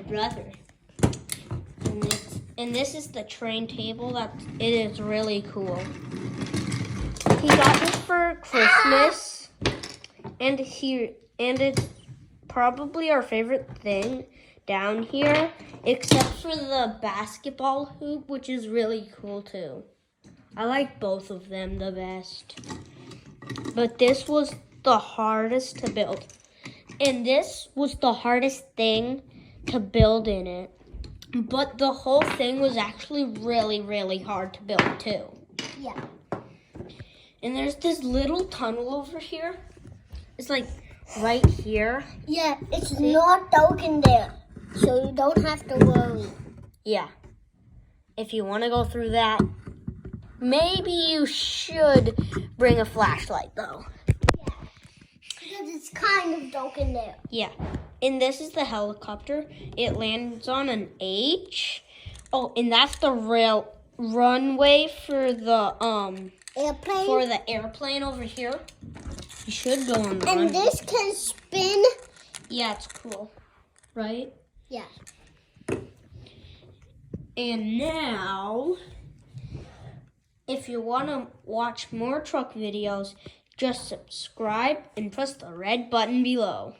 brother. And this is the train table. It is really cool. He got this for Christmas, and it's probably our favorite thing down here, except for the basketball hoop, which is really cool too. I like both of them the best. But this was the hardest to build. And this was the hardest thing to build in it. But the whole thing was actually really, really hard to build too. Yeah. And there's this little tunnel over here. It's like right here. Yeah, it's not dark in there, so you don't have to worry. Yeah. If you want to go through that, maybe you should bring a flashlight though. Yeah, because it's kind of dark in there. Yeah. And this is the helicopter. It lands on an H. Oh, and that's the runway for the Airplane. for the airplane over here. You should go on the runway. And this can spin. Yeah, it's cool. Right? Yeah. And now, if you want to watch more truck videos, just subscribe and press the red button below.